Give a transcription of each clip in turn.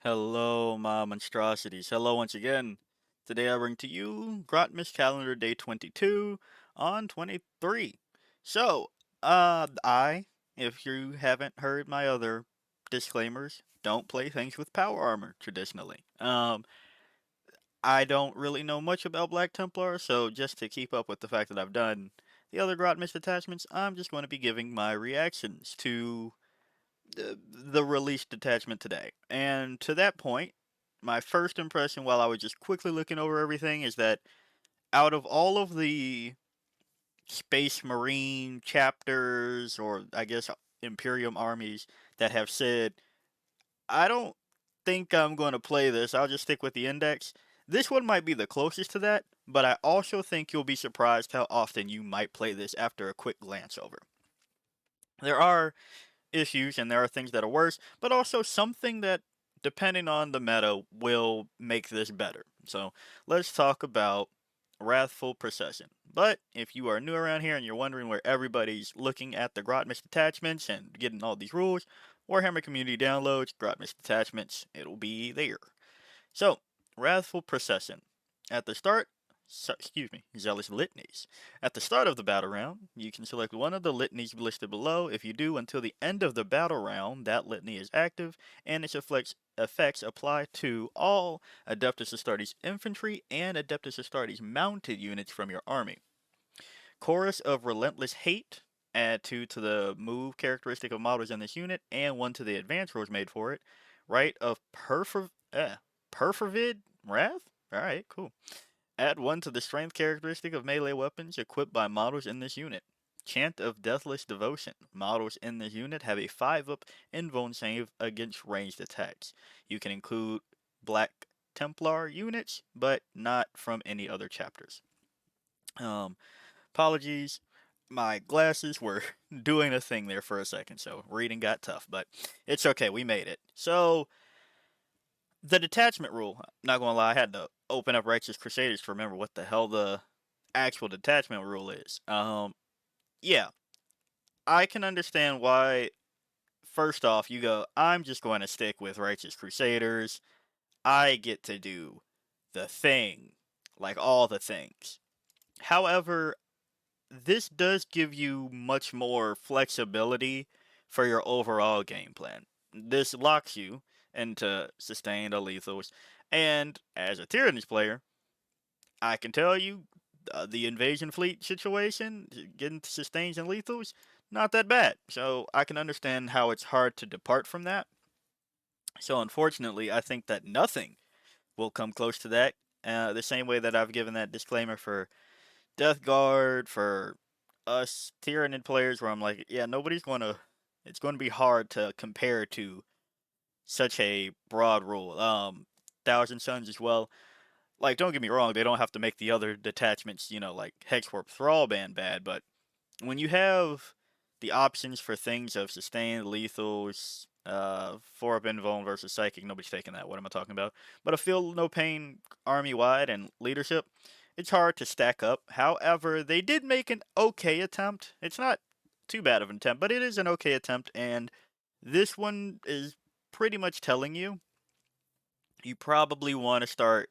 Hello, my monstrosities. Hello once again. Today I bring to you Grotmas Calendar Day 22 on 23. So, if you haven't heard my other disclaimers, don't play things with power armor traditionally. I don't really know much about Black Templar, so just to keep up with the fact that I've done the other Grotmas detachments, I'm just going to be giving my reactions to the release detachment today. And to that point, my first impression while I was just quickly looking over everything is that out of all of the Space Marine chapters, or I guess Imperium armies that have said, I don't think I'm going to play this, I'll just stick with the Index, this one might be the closest to that, but I also think you'll be surprised how often you might play this after a quick glance over. There are issues and there are things that are worse, but also something that, depending on the meta, will make this better. So let's talk about Wrathful Procession. But if you are new around here and you're wondering where everybody's looking at the Grotmas detachments and getting all these rules, Warhammer Community downloads, Grotmas detachments, it'll be there. So, Wrathful Procession. At the start, Zealous Litanies. At the start of the battle round, you can select one of the litanies listed below. If you do, until the end of the battle round, that litany is active, and its effects apply to all Adeptus Astartes infantry and Adeptus Astartes mounted units from your army. Chorus of Relentless Hate. Add 2 to the move characteristic of models in this unit, and 1 to the advance rules made for it. Rite of Perfervid Wrath? Alright, cool. Add 1 to the strength characteristic of melee weapons equipped by models in this unit. Chant of Deathless Devotion. Models in this unit have a 5-up invuln save against ranged attacks. You can include Black Templar units, but not from any other chapters. Apologies, my glasses were doing a thing there for a second, so reading got tough, but it's okay, we made it. So, the detachment rule, not gonna lie, I had to open up Righteous Crusaders to remember what the hell the actual detachment rule is. Yeah, I can understand why, first off, you go, I'm just going to stick with Righteous Crusaders. I get to do the thing, like all the things. However, this does give you much more flexibility for your overall game plan. This locks you into sustained or lethals, and as a Tyrannus player, I can tell you the invasion fleet situation, getting to sustains and lethals, not that bad. So I can understand how it's hard to depart from that. So unfortunately, I think that nothing will come close to that. The same way that I've given that disclaimer for Death Guard, for us Tyranid players, where I'm like, yeah, nobody's gonna. It's going to be hard to compare to such a broad rule. Thousand Suns as well. Like, don't get me wrong, they don't have to make the other detachments, like Hexwarp Thrallband bad, but when you have the options for things of sustained, lethals, 4-up invuln versus psychic, nobody's taking that. What am I talking about? But a feel no pain army wide and leadership, it's hard to stack up. However, they did make an okay attempt. It's not too bad of an attempt, but it is an okay attempt, and this one is pretty much telling you you probably want to start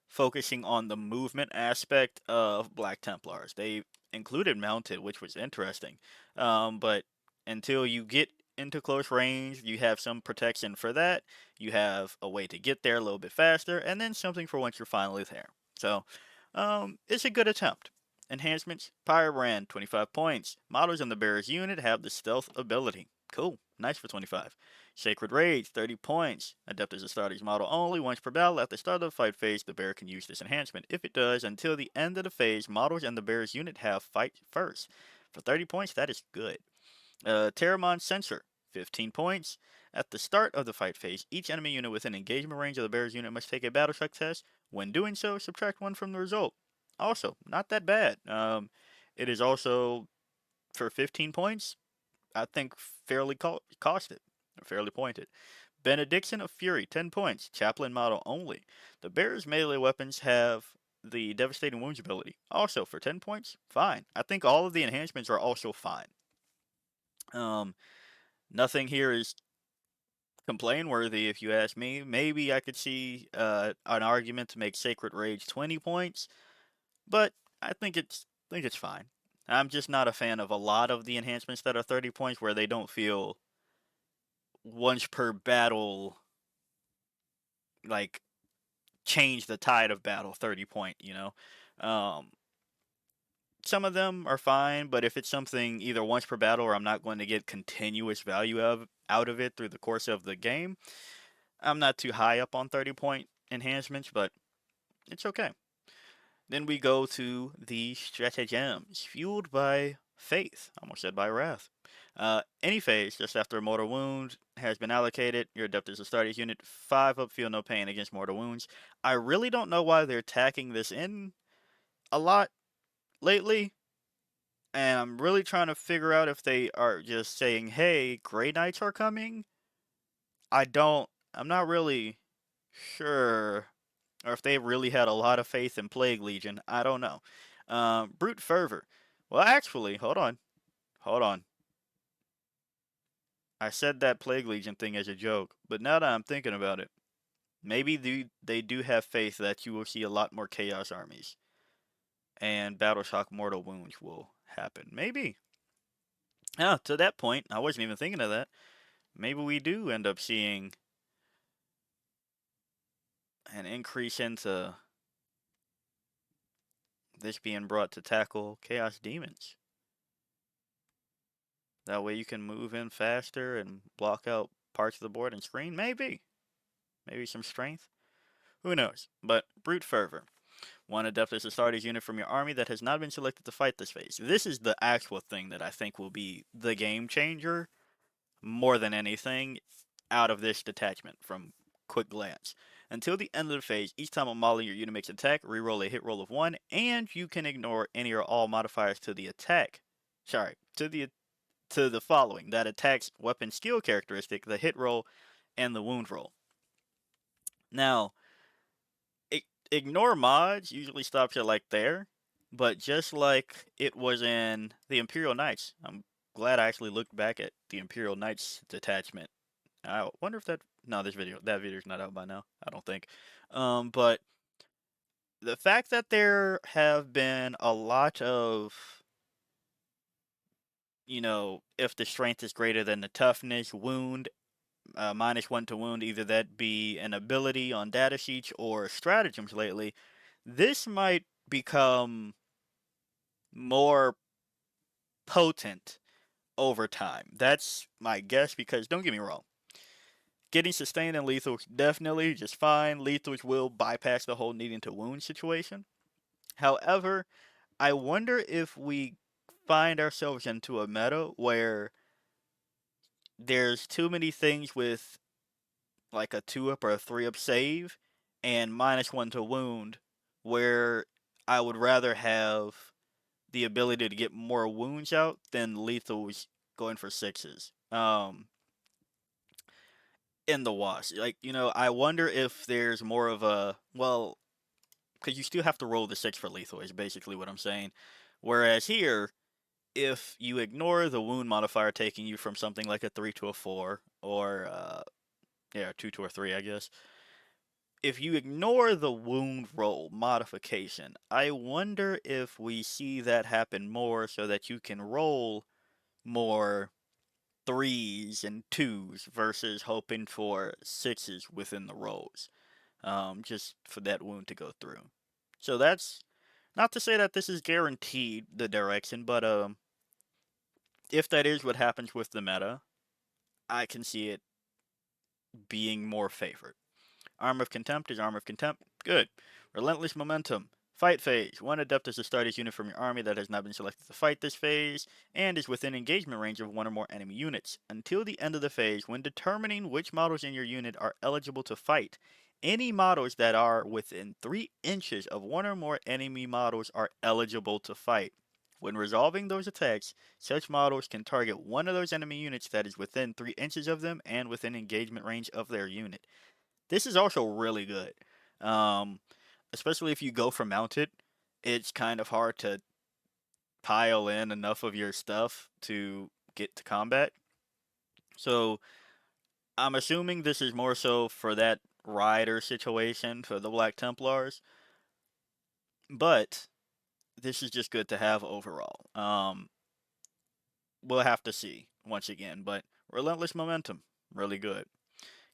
focusing on the movement aspect of Black Templars. They included mounted, which was interesting. But until you get into close range, you have some protection for that. You have a way to get there a little bit faster, and then something for once you're finally there. So, it's a good attempt. Enhancements, Pyrobrand, 25 points. Models in the Bearer's unit have the stealth ability. Cool. Nice for 25. Sacred Rage, 30 points. Adeptus Astartes model only. Once per battle, at the start of the fight phase, the bearer can use this enhancement. If it does, until the end of the phase, models in the bearer's unit have fight first. For 30 points, that is good. Terramon Censor, 15 points. At the start of the fight phase, each enemy unit within engagement range of the bearer's unit must take a battle shock test. When doing so, subtract 1 from the result. Also, not that bad. It is also, for 15 points, I think fairly costed, fairly pointed. Benediction of Fury, 10 points. Chaplain model only. The bearer's melee weapons have the devastating wounds ability. Also for 10 points, fine. I think all of the enhancements are also fine. Um, Nothing here is complain worthy if you ask me. Maybe I could see an argument to make Sacred Rage 20 points, but I think it's fine. I'm just not a fan of a lot of the enhancements that are 30 points where they don't feel once per battle like change the tide of battle 30 point, you know. Um some of them are fine, but if it's something either once per battle or I'm not going to get continuous value of out of it through the course of the game, I'm not too high up on 30 point enhancements, but it's okay. Then we go to the stratagems, fueled by faith. Almost said by wrath. Any phase just after a mortal wound has been allocated, your adept is a starting unit. 5 up, feel no pain against mortal wounds. I really don't know why they're tacking this in a lot lately, and I'm really trying to figure out if they are just saying, hey, Grey Knights are coming. I'm not really sure, or if they really had a lot of faith in Plague Legion. I don't know. Brute Fervor. Well, actually, hold on. I said that Plague Legion thing as a joke, but now that I'm thinking about it, maybe they do have faith that you will see a lot more Chaos armies, and Battleshock Mortal Wounds will happen. Maybe. Ah, to that point, I wasn't even thinking of that. Maybe we do end up seeing an increase into this being brought to tackle Chaos Demons. That way you can move in faster and block out parts of the board and screen. Maybe. Maybe some strength. Who knows? But Brute Fervor. One adept is a starter's unit from your army that has not been selected to fight this phase. This is the actual thing that I think will be the game changer more than anything out of this detachment from quick glance. Until the end of the phase, each time a model in your unit makes an attack, reroll a hit roll of 1, and you can ignore any or all modifiers to the attack. Sorry, to the following: that attack's weapon skill characteristic, the hit roll, and the wound roll. Now, ignore mods usually stops you like there, but just like it was in the Imperial Knights, I'm glad I actually looked back at the Imperial Knights detachment. I wonder if that video's not out by now. I don't think. But the fact that there have been a lot of, if the strength is greater than the toughness, wound, -1 to wound, either that be an ability on data sheets or stratagems lately, this might become more potent over time. That's my guess, because don't get me wrong, getting sustained and lethal definitely just fine. Lethals will bypass the whole needing to wound situation. However, I wonder if we find ourselves into a meta where there's too many things with like a 2 up or a 3 up save and -1 to wound, where I would rather have the ability to get more wounds out than lethals going for 6s. In the wash. Like, I wonder if there's more of a, well, because you still have to roll the 6 for lethal, is basically what I'm saying. Whereas here, if you ignore the wound modifier taking you from something like a 3 to a 4, or, 2 to a 3, I guess. If you ignore the wound roll modification, I wonder if we see that happen more so that you can roll more 3s and 2s versus hoping for 6s within the rolls, just for that wound to go through. So that's not to say that this is guaranteed the direction, but if that is what happens with the meta, I can see it being more favored. Armor of Contempt is Armor of Contempt. Good. Relentless Momentum. Fight phase. One adept is a starter's unit from your army that has not been selected to fight this phase, and is within engagement range of 1 or more enemy units. Until the end of the phase, when determining which models in your unit are eligible to fight, any models that are within 3 inches of 1 or more enemy models are eligible to fight. When resolving those attacks, such models can target one of those enemy units that is within 3 inches of them and within engagement range of their unit. This is also really good. Um, Especially if you go for mounted, it's kind of hard to pile in enough of your stuff to get to combat. So I'm assuming this is more so for that rider situation for the Black Templars, but this is just good to have overall. We'll have to see once again, but relentless momentum, really good.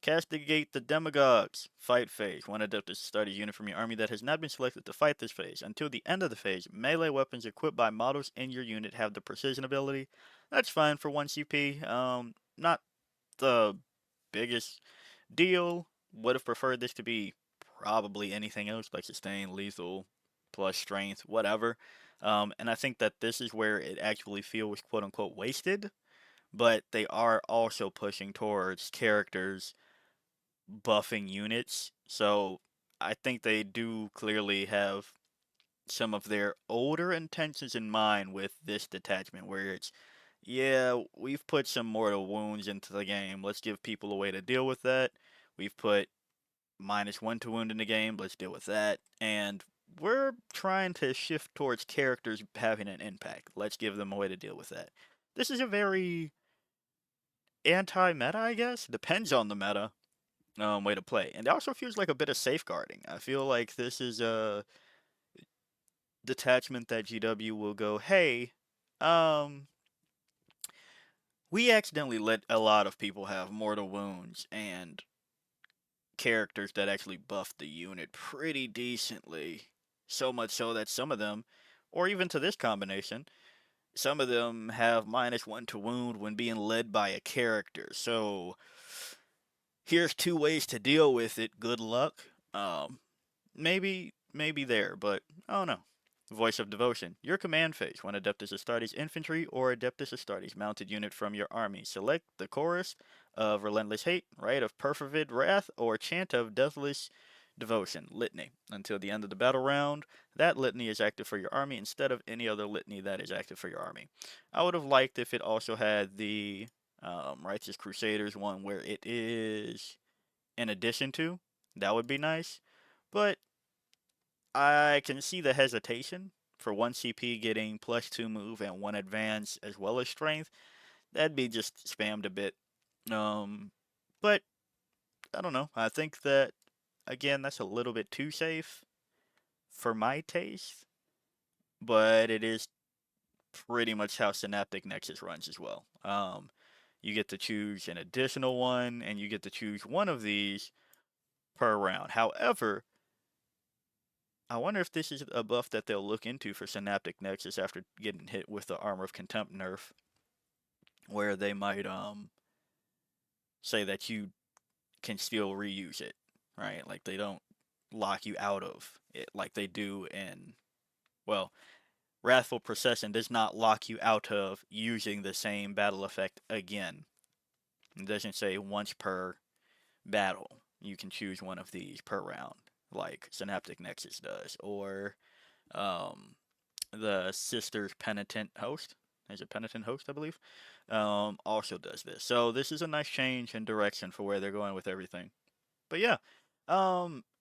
Castigate the Demagogues. Fight phase. One Adeptus studies unit from your army that has not been selected to fight this phase. Until the end of the phase, melee weapons equipped by models in your unit have the precision ability. That's fine for 1 CP. Not the biggest deal. Would have preferred this to be probably anything else like sustain, lethal, plus strength, whatever. And I think that this is where it actually feels quote unquote wasted. But they are also pushing towards characters buffing units. So I think they do clearly have some of their older intentions in mind with this detachment, where it's, yeah, we've put some mortal wounds into the game. Let's give people a way to deal with that. We've put -1 to wound in the game. Let's deal with that. And we're trying to shift towards characters having an impact. Let's give them a way to deal with that. This is a very anti-meta, I guess. Depends on the meta way to play. And it also feels like a bit of safeguarding. I feel like this is a detachment that GW will go, hey, um, we accidentally let a lot of people have mortal wounds and characters that actually buff the unit pretty decently. So much so that some of them, or even to this combination, some of them have -1 to wound when being led by a character. So here's two ways to deal with it. Good luck. Maybe there, but I don't know. Voice of Devotion. Your command phase. When Adeptus Astartes infantry or Adeptus Astartes mounted unit from your army. Select the chorus of Relentless Hate, Rite of Perfervid Wrath, or Chant of Deathless Devotion, Litany. Until the end of the battle round, that litany is active for your army instead of any other litany that is active for your army. I would have liked if it also had the Righteous Crusaders one where it is in addition to. That would be nice. But I can see the hesitation for 1 CP getting +2 move and 1 advance as well as strength. That'd be just spammed a bit. Um, but I don't know. I think that again that's a little bit too safe for my taste, but it is pretty much how Synaptic Nexus runs as well. You get to choose an additional one, and you get to choose one of these per round. However, I wonder if this is a buff that they'll look into for Synaptic Nexus after getting hit with the Armor of Contempt nerf, where they might say that you can still reuse it, right? Like they don't lock you out of it like they do in, well, Wrathful Procession does not lock you out of using the same battle effect again. It doesn't say once per battle. You can choose one of these per round, like Synaptic Nexus does, or um, the Sisters Penitent Host. Is it Penitent Host, I believe? Also does this. So this is a nice change in direction for where they're going with everything. But yeah,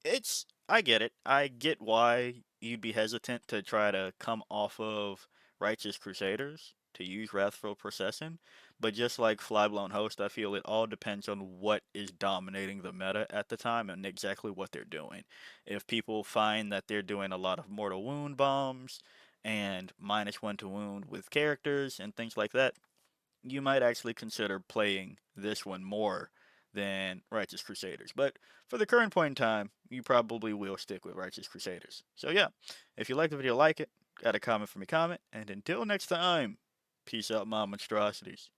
it's I get it. I get why you'd be hesitant to try to come off of Righteous Crusaders to use Wrathful Procession, but just like Flyblown Host, I feel it all depends on what is dominating the meta at the time and exactly what they're doing. If people find that they're doing a lot of mortal wound bombs and -1 to wound with characters and things like that, you might actually consider playing this one more than Righteous Crusaders. But for the current point in time, you probably will stick with Righteous Crusaders. So yeah, if you like the video, like it, got a comment for me, comment, and until next time, peace out, my monstrosities.